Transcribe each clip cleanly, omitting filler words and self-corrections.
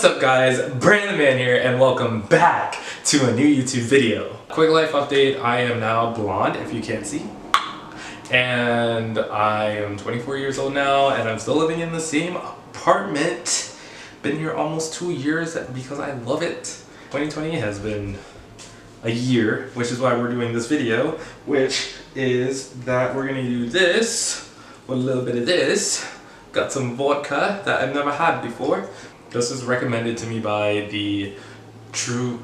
What's up guys, Brandon Man here and welcome back to a new YouTube video. Quick life update, I am now blonde if you can't see. And I am 24 years old now and I'm still living in the same apartment. Been here almost 2 years because I love it. 2020 has been a year, which is why we're doing this video, which is that we're gonna do this with a little bit of this. Got some vodka that I've never had before. This is recommended to me by the true...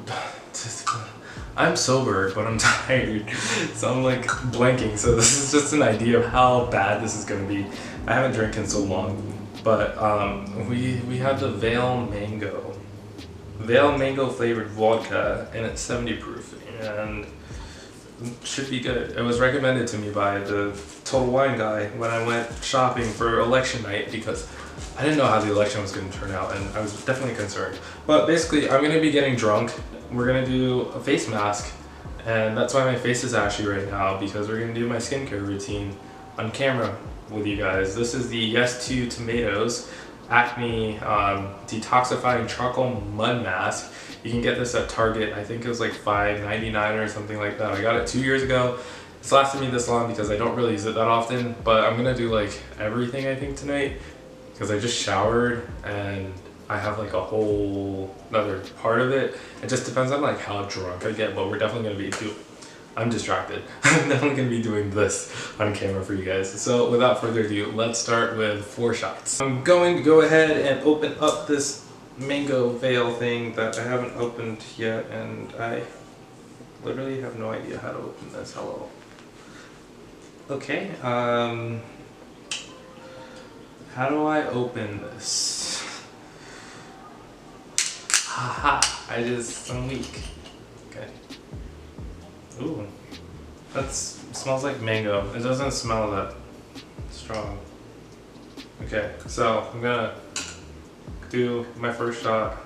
I'm sober, but I'm tired, so I'm like blanking. So this is just an idea of how bad this is gonna be. I haven't drank in so long, but we have the Veil Mango flavored vodka, and it's 70 proof, and should be good. It was recommended to me by the Total Wine guy when I went shopping for election night because I didn't know how the election was going to turn out and I was definitely concerned. But basically, I'm going to be getting drunk. We're going to do a face mask, and that's why my face is ashy right now, because we're going to do my skincare routine on camera with you guys. This is the Yes to Tomatoes Acne Detoxifying Charcoal Mud Mask. You can get this at Target. I think it was like $5.99 or something like that. I got it 2 years ago. It's lasted me this long because I don't really use it that often, but I'm gonna do like everything I think tonight because I just showered and I have like a whole another part of it. It just depends on like how drunk I get, but we're definitely gonna be doing... I'm distracted. I'm definitely gonna be doing this on camera for you guys. So without further ado, let's start with 4 shots. I'm going to go ahead and open up this mango veil thing that I haven't opened yet, and I literally have no idea how to open this. Hello. Okay, how do I open this? Haha, I'm weak. Okay. Ooh, that smells like mango. It doesn't smell that strong. Okay, so I'm gonna do my first shot.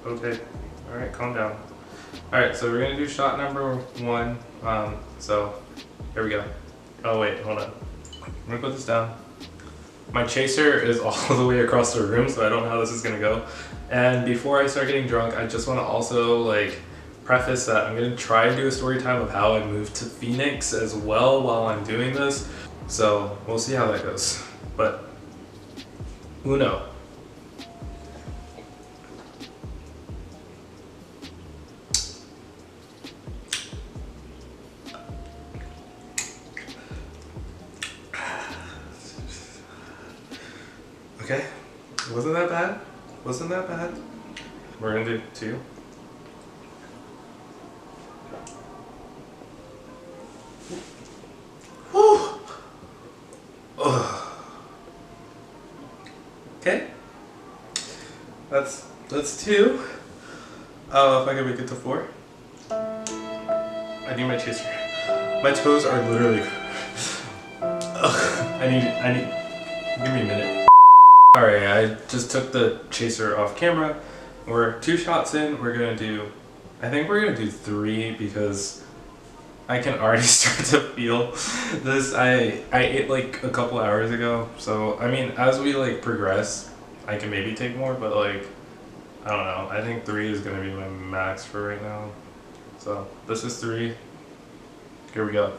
Okay, alright, calm down. Alright, so we're gonna do shot number 1. So here we go. Oh wait, hold on. I'm gonna put this down. My chaser is all the way across the room, so I don't know how this is gonna go. And before I start getting drunk, I just wanna also like preface that I'm gonna try and do a story time of how I moved to Phoenix as well while I'm doing this. So we'll see how that goes. But uno. Okay, wasn't that bad? Wasn't that bad? We're gonna do 2. Whew. Okay, that's 2. If I can make it to 4. I need my chaser. My toes are literally... I need... Give me a minute. Alright, I just took the chaser off camera. We're 2 shots in. We're gonna do... I think we're gonna do 3 because I can already start to feel this. I ate like a couple hours ago, so I mean, as we like progress, I can maybe take more, but like, I don't know. I think 3 is gonna be my max for right now. So this is 3. Here we go.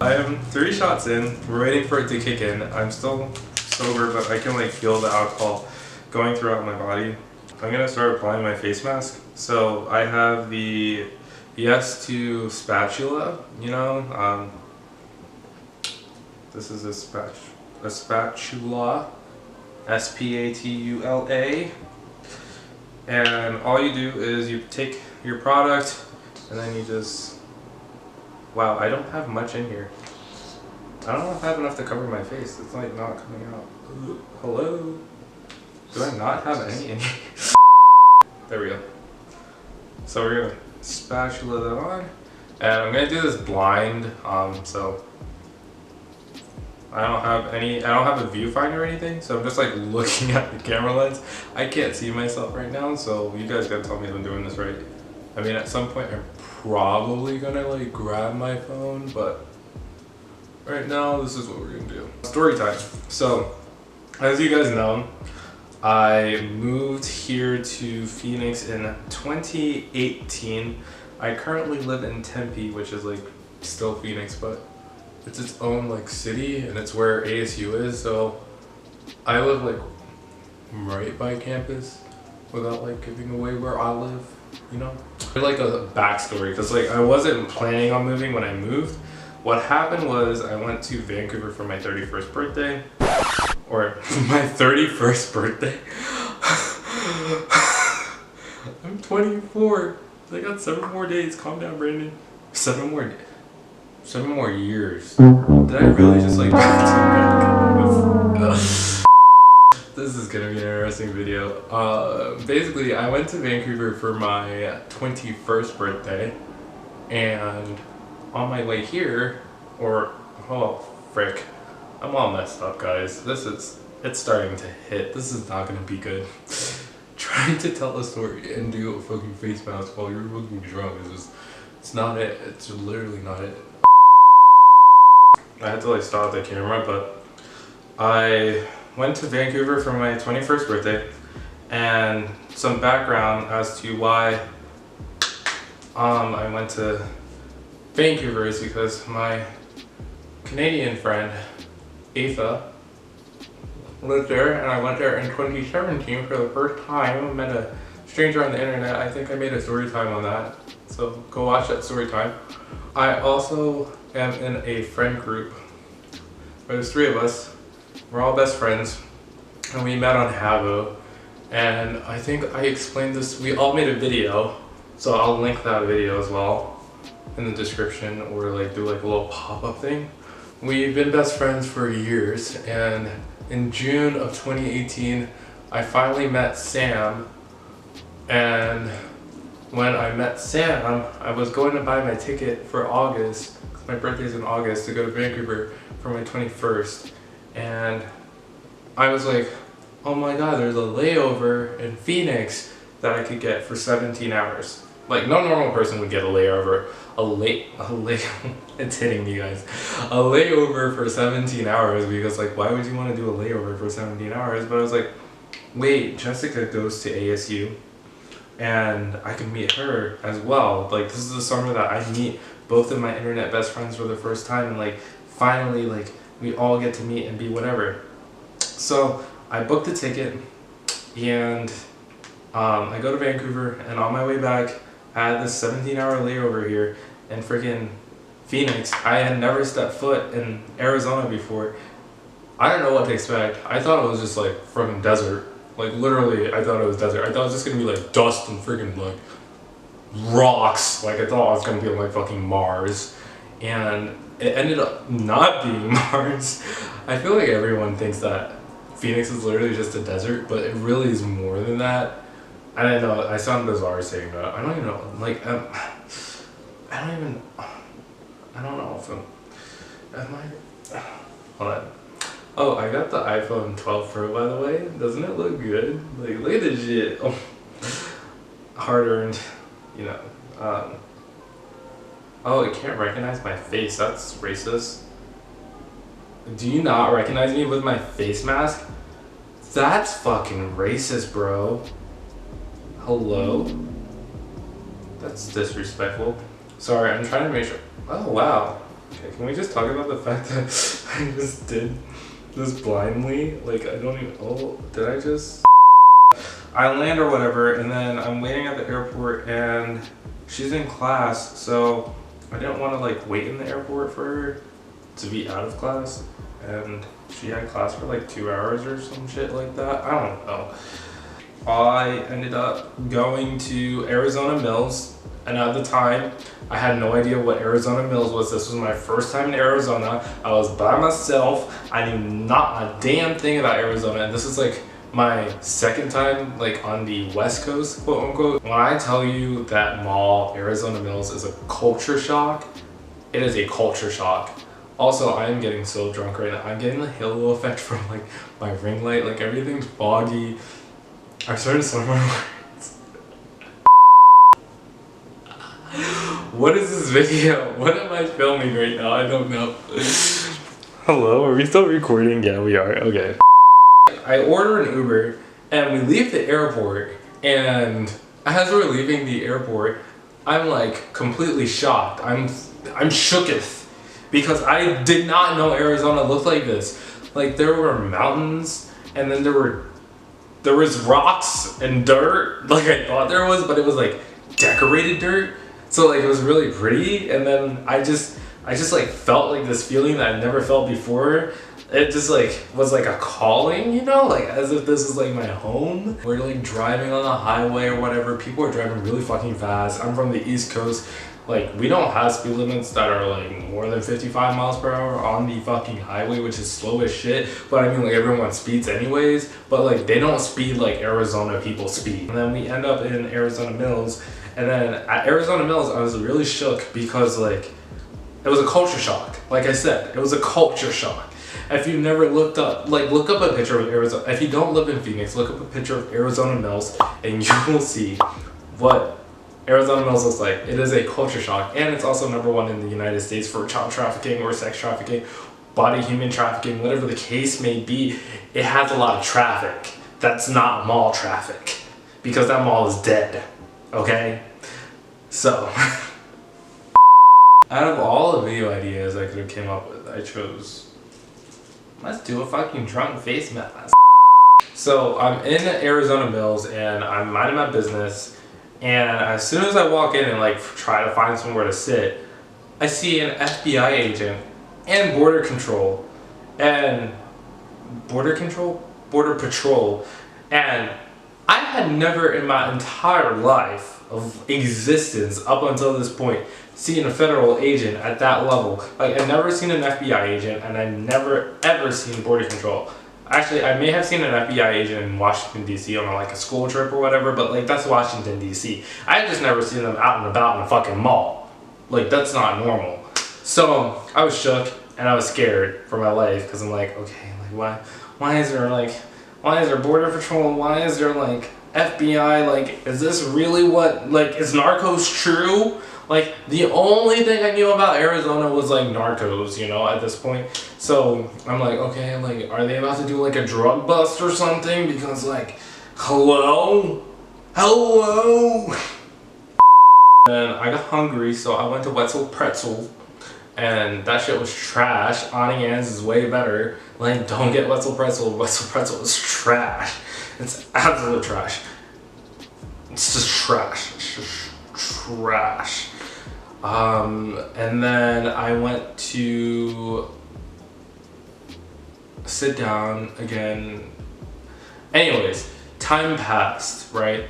I am 3 shots in. We're waiting for it to kick in. I'm still sober, but I can like feel the alcohol going throughout my body. I'm gonna start applying my face mask. So I have the Yes to spatula, you know, this is a spatula, S-P-A-T-U-L-A, and all you do is you take your product and then you just, wow, I don't have much in here. I don't know if I have enough to cover my face. It's like not coming out. Hello? Do I not have any in here? There we go. So we're gonna spatula that on, and I'm gonna do this blind. So I don't have a viewfinder or anything, so I'm just like looking at the camera lens. I can't see myself right now, so you guys gotta tell me if I'm doing this right. I mean, at some point I'm probably gonna like grab my phone, but right now this is what we're gonna do. Story time. So, as you guys know, I moved here to Phoenix in 2018. I currently live in Tempe, which is like still Phoenix, but it's its own like city, and it's where ASU is. So I live like right by campus without like giving away where I live, you know? Like a backstory, because like I wasn't planning on moving when I moved. What happened was I went to Vancouver for my 31st birthday, or my 31st birthday. I'm 24. I got 7 more days. Calm down, Brandon. 7 more years. Did I really just like This is gonna be an interesting video. Basically, I went to Vancouver for my 21st birthday, and on my way here, oh frick, I'm all messed up, guys. It's starting to hit. This is not gonna be good. Trying to tell a story and do a fucking face mask while you're fucking drunk it's not it. It's literally not it. I had to like stop the camera, but I went to Vancouver for my 21st birthday, and some background as to why I went to Vancouver is because my Canadian friend Ava lived there, and I went there in 2017 for the first time. I met a stranger on the internet. I think I made a story time on that, so go watch that story time. I also am in a friend group where there's 3 of us. We're all best friends, and we met on Havo, and I think I explained this. We all made a video, so I'll link that video as well in the description, or like do like a little pop-up thing. We've been best friends for years, and in June of 2018 I finally met Sam, and when I met Sam I was going to buy my ticket for August, because my birthday's in August, to go to Vancouver for my 21st, and I was like, oh my god, there's a layover in Phoenix that I could get for 17 hours. Like, no normal person would get a layover. It's hitting me, guys. A layover for 17 hours, because like, why would you want to do a layover for 17 hours? But I was like, wait, Jessica goes to ASU, and I can meet her as well. Like, this is the summer that I meet both of my internet best friends for the first time, and like, finally, like, we all get to meet and be whatever. So I booked a ticket, and I go to Vancouver, and on my way back I had this 17-hour layover here in freaking Phoenix. I had never stepped foot in Arizona before. I don't know what to expect. I thought it was just like freaking desert. Like, literally, I thought it was desert. I thought it was just gonna be like dust and freaking like rocks. Like, I thought it was gonna be like fucking Mars, and it ended up not being Mars. I feel like everyone thinks that Phoenix is literally just a desert, but it really is more than that. I don't know, I sound bizarre saying that. I don't even know, like, I don't know if hold on. Oh, I got the iPhone 12 Pro, by the way. Doesn't it look good? Like, look at this shit. Oh. Hard-earned, you know. Oh, it can't recognize my face. That's racist. Do you not recognize me with my face mask? That's fucking racist, bro. Hello? That's disrespectful. Sorry, I'm trying to make sure. Oh, wow. Okay, can we just talk about the fact that I just did this blindly? Like, I don't even. Oh, did I just. I land or whatever, and then I'm waiting at the airport, and she's in class, so I didn't want to like wait in the airport for her to be out of class, and she had class for like 2 hours or some shit like that. I don't know. I ended up going to Arizona Mills, and at the time I had no idea what Arizona Mills was. This was my first time in Arizona. I was by myself. I knew not a damn thing about Arizona, and this is like my second time like on the West Coast, quote unquote. When I tell you that mall, Arizona Mills, is a culture shock, it is a culture shock. Also, I am getting so drunk right now. I'm getting the halo effect from like my ring light. Like, everything's foggy. I started to slur my words. What is this video? What am I filming right now? I don't know. Hello, are we still recording? Yeah, we are. Okay. I order an Uber and we leave the airport, and as we're leaving the airport, I'm like completely shocked. I'm shooketh because I did not know Arizona looked like this. Like there were mountains, and then there was rocks and dirt like I thought there was, but it was like decorated dirt. So like it was really pretty, and then I just like felt like this feeling that I'd never felt before. It just like was like a calling, you know, like as if this is like my home. We're like driving on the highway or whatever. People are driving really fucking fast. I'm from the East Coast. Like we don't have speed limits that are like more than 55 miles per hour on the fucking highway, which is slow as shit. But I mean, like everyone speeds anyways, but like they don't speed like Arizona people speed. And then we end up in Arizona Mills, and then at Arizona Mills I was really shook because like it was a culture shock. Like I said, it was a culture shock. If you've never looked up, like look up a picture of Arizona. If you don't live in Phoenix, look up a picture of Arizona Mills and you will see what Arizona Mills looks like. It is a culture shock, and it's also #1 in the United States for child trafficking or sex trafficking, body human trafficking, whatever the case may be. It has a lot of traffic. That's not mall traffic, because that mall is dead, okay? So, out of all the video ideas I could have came up with, I chose, let's do a fucking drunk face mask. So I'm in Arizona Mills and I'm minding my business, and as soon as I walk in and like try to find somewhere to sit, I see an FBI agent and border patrol, and I had never in my entire life of existence up until this point seen a federal agent at that level. Like I've never seen an FBI agent, and I've never ever seen border control. Actually, I may have seen an FBI agent in Washington DC on like a school trip or whatever, but like that's Washington DC. I just never seen them out and about in a fucking mall. Like that's not normal. So I was shook and I was scared for my life, because I'm like, okay, like why is there border patrol? Why is there like FBI? Like, is this really what, like, is Narcos true? Like, the only thing I knew about Arizona was like Narcos, you know, at this point. So I'm like, okay, like, are they about to do like a drug bust or something? Because like, hello? And I got hungry, so I went to Wetzel Pretzel, and that shit was trash. Auntie Anne's is way better. Like, don't get Wetzel Pretzel. Wetzel Pretzel is trash. It's absolute trash. It's just trash. It's just trash. And then I went to sit down again. Anyways, time passed, right?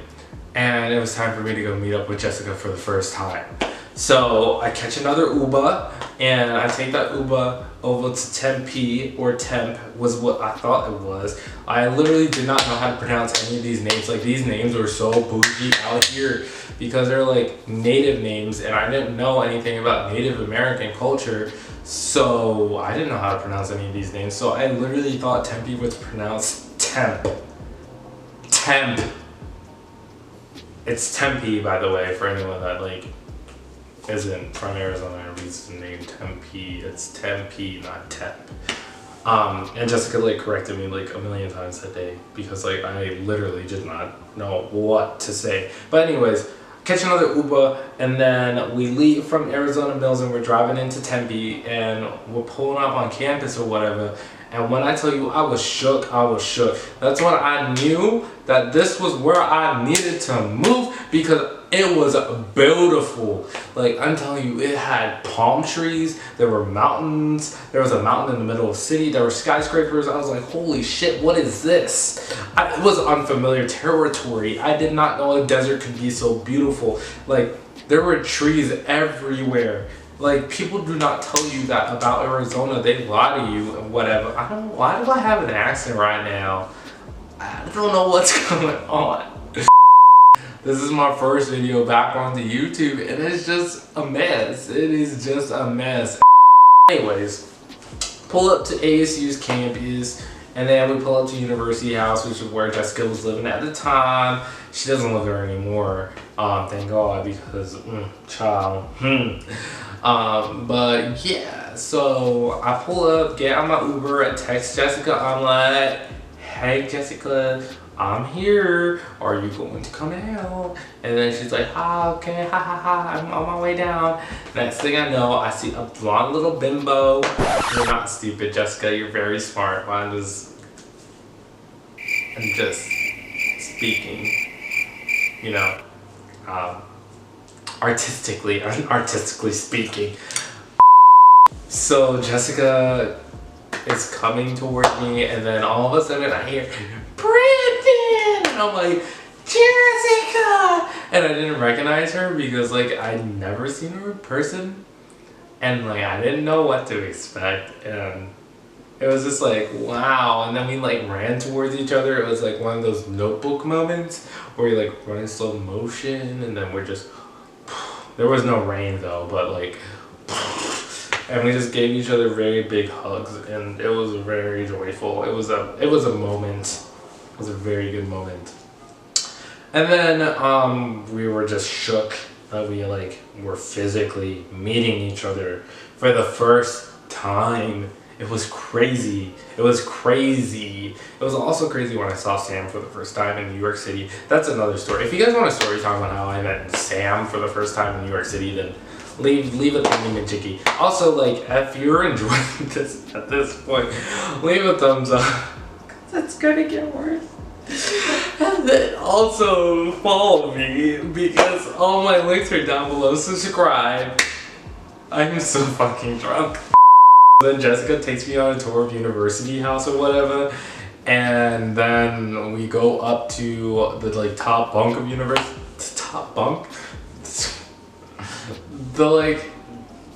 And it was time for me to go meet up with Jessica for the first time. So I catch another Uber, and I take that Uber over to Tempe, or Temp was what I thought it was. I literally did not know how to pronounce any of these names. Like, these names were so bougie out here because they're like native names, and I didn't know anything about Native American culture, so I didn't know how to pronounce any of these names. So I literally thought Tempe was pronounced Temp. Temp. It's Tempe, by the way, for anyone that like isn't from Arizona and reads the name Tempe. It's Tempe, not Temp. And Jessica like corrected me like a million times that day because like I literally did not know what to say. But anyways, catch another Uber, and then we leave from Arizona Mills and we're driving into Tempe, and we're pulling up on campus or whatever. And when I tell you I was shook, I was shook. That's when I knew that this was where I needed to move, because it was beautiful. Like, I'm telling you, it had palm trees, there were mountains, there was a mountain in the middle of the city, there were skyscrapers. I was like, holy shit, what is this? It was unfamiliar territory. I did not know a desert could be so beautiful. Like, there were trees everywhere. Like, people do not tell you that about Arizona. They lie to you and whatever. Why do I have an accent right now? I don't know what's going on. This is my first video back onto YouTube, and it's just a mess. It is just a mess. Anyways, pull up to ASU's campus, and then we pull up to University House, which is where Jessica was living at the time. She doesn't live there anymore, thank God, because child. But yeah, so I pull up, get on my Uber, I text Jessica. I'm like, hey Jessica, I'm here. Are you going to come out? And then she's like, okay, ha ha ha, I'm on my way down. Next thing I know, I see a blonde little bimbo. You're not stupid, Jessica. You're very smart. I'm just speaking, you know, artistically speaking. So Jessica is coming toward me, and then all of a sudden I hear, Brandon! And I'm like, Jessica! And I didn't recognize her because like I'd never seen her in person, and like I didn't know what to expect, and it was just like, wow. And then we like ran towards each other. It was like one of those Notebook moments where you like run in slow motion, and then we're just, there was no rain though, but like, and we just gave each other very big hugs, and it was very joyful. It was a moment. It was a very good moment. And then we were just shook that we like were physically meeting each other for the first time. It was crazy. It was crazy. It was also crazy when I saw Sam for the first time in New York City. That's another story. If you guys want a story time on how I met Sam for the first time in New York City, then leave a thingy-majiggy. Also, like, if you're enjoying this at this point, leave a thumbs up. That's gonna get worse. And then also follow me because all my links are down below. Subscribe. I'm so fucking drunk. Then Jessica takes me on a tour of University House or whatever, and then we go up to the like top bunk of University. Top bunk? The like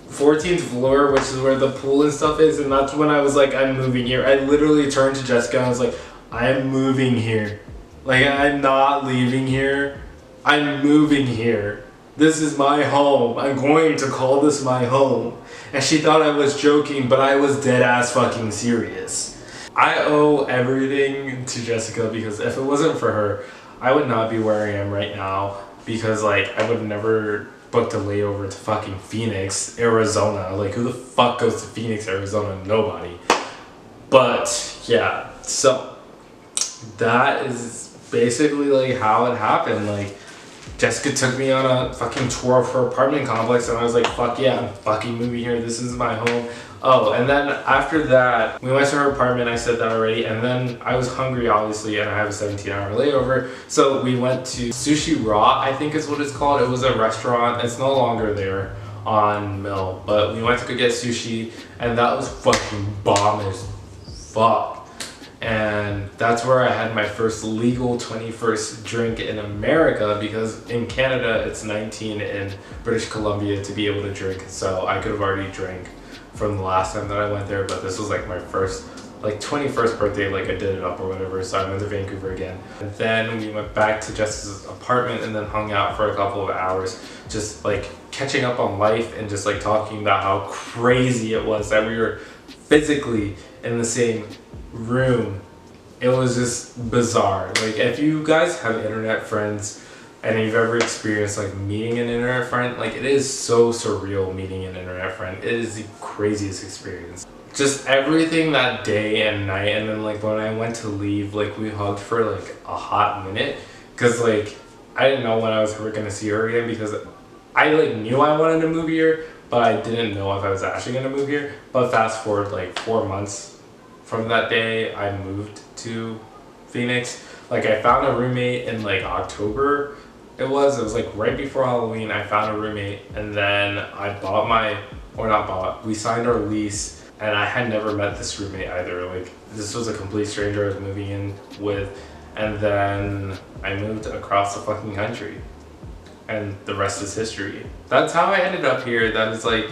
14th floor, which is where the pool and stuff is, and that's when I was like, I'm moving here. I literally turned to Jessica and I was like, I'm moving here. Like, I'm not leaving here. I'm moving here. This is my home. I'm going to call this my home. And she thought I was joking, but I was dead ass fucking serious. I owe everything to Jessica because if it wasn't for her, I would not be where I am right now, because like I would have never booked a layover to fucking Phoenix, Arizona. Like, who the fuck goes to Phoenix, Arizona? Nobody. But yeah, so that is basically like how it happened. Like, Jessica took me on a fucking tour of her apartment complex, and I was like, fuck yeah, I'm fucking moving here. This is my home. Oh, and then after that, we went to her apartment. I said that already. And then I was hungry, obviously, and I have a 17-hour layover. So we went to Sushi Raw, I think is what it's called. It was a restaurant. It's no longer there on Mill. But we went to go get sushi, and that was fucking bomb as fuck. And that's where I had my first legal 21st drink in America, because in Canada it's 19 in British Columbia to be able to drink. So I could have already drank from the last time that I went there, but this was like my first like 21st birthday, like I did it up or whatever. So I went to Vancouver again. And then we went back to Jessica's apartment and then hung out for a couple of hours, just like catching up on life and just like talking about how crazy it was that we were physically in the same room. It was just bizarre. Like, if you guys have internet friends and you've ever experienced like meeting an internet friend, like, it is so surreal meeting an internet friend. It is the craziest experience. Just everything that day and night, and then like when I went to leave, like we hugged for like a hot minute, because like I didn't know when I was ever gonna see her again, because I like knew I wanted to move here, but I didn't know if I was actually gonna move here. But fast forward like 4 months from that day, I moved to Phoenix. Like, I found a roommate in like October. It was like right before Halloween. I found a roommate, and then I we signed our lease, and I had never met this roommate either. Like, this was a complete stranger I was moving in with, and then I moved across the fucking country, and the rest is history. That's how I ended up here. That is like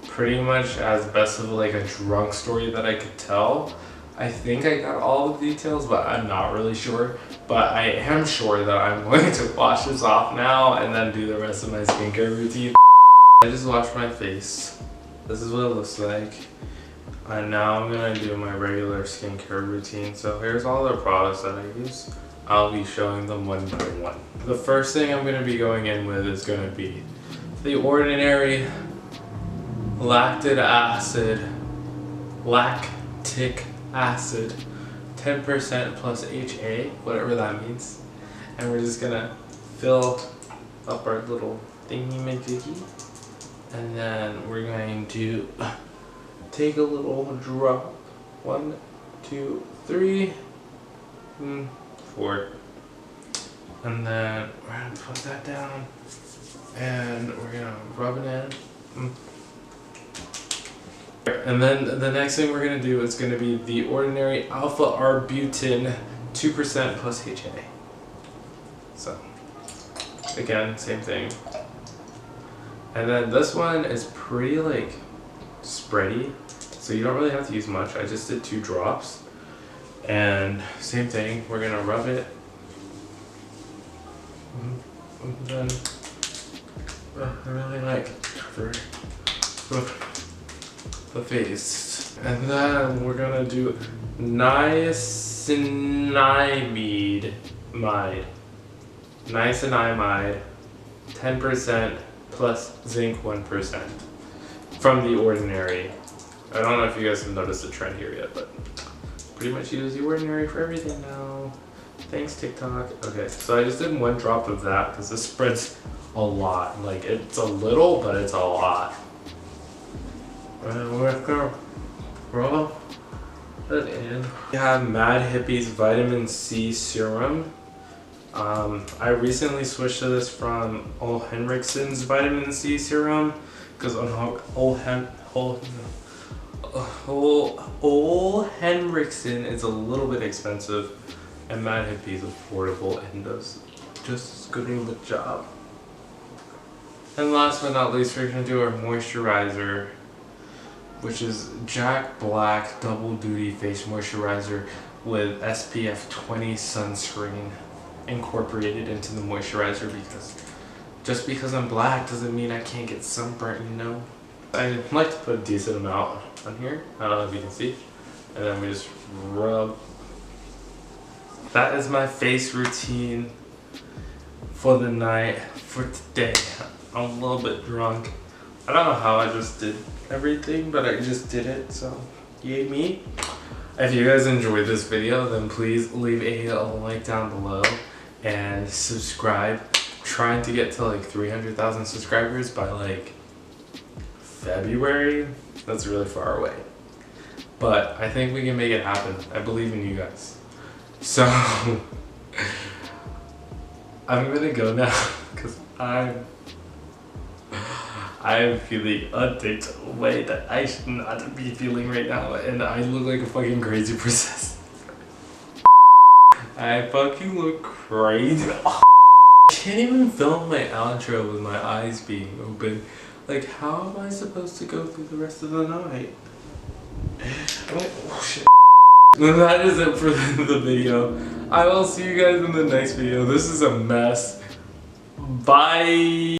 pretty much as best of like a drunk story that I could tell. I think I got all the details, but I'm not really sure. But I am sure that I'm going to wash this off now and then do the rest of my skincare routine. I just washed my face. This is what it looks like. And now I'm gonna do my regular skincare routine. So here's all the products that I use. I'll be showing them one by one. The first thing I'm gonna be going in with is gonna be the Ordinary lactic acid, 10% plus HA, whatever that means. And we're just gonna fill up our little thingy-majiggy. And then we're going to take a little drop. 1, 2, 3, 4. And then we're gonna put that down. And we're gonna rub it in. And then the next thing we're gonna do is gonna be the ordinary alpha arbutin 2% plus HA. So again, same thing. And then this one is pretty like spready, so you don't really have to use much. I just did 2 drops. And same thing, we're gonna rub it. And then I really like the face. And then we're gonna do niacinamide, 10% plus zinc 1% from the ordinary. I don't know if you guys have noticed the trend here yet, but pretty much use the ordinary for everything now. Thanks, TikTok. Okay, so I just did 1 drop of that because this spreads a lot. Like, it's a little, but it's a lot. And we're gonna rub that in. We have Mad Hippie's Vitamin C Serum. I recently switched to this from Ole Henriksen's Vitamin C Serum because Ole Henriksen is a little bit expensive, and Mad Hippie is affordable and does just as good of a job. And last but not least, we're gonna do our moisturizer, which is Jack Black Double Duty Face Moisturizer with SPF 20 sunscreen incorporated into the moisturizer, because just because I'm black doesn't mean I can't get sunburnt, you know? I like to put a decent amount on here. I don't know if you can see. And then we just rub. That is my face routine for the night, for today. I'm a little bit drunk. I don't know how I just did everything, but I just did it, so yay me. If you guys enjoyed this video, then please leave a like down below and subscribe. I'm trying to get to like 300,000 subscribers by like February. That's really far away, but I think we can make it happen. I believe in you guys. So I'm gonna go now because I'm feeling a different way that I should not be feeling right now, and I look like a fucking crazy princess. I fucking look crazy. I can't even film my outro with my eyes being open. Like, how am I supposed to go through the rest of the night? Oh shit. That is it for the video. I will see you guys in the next video. This is a mess. Bye.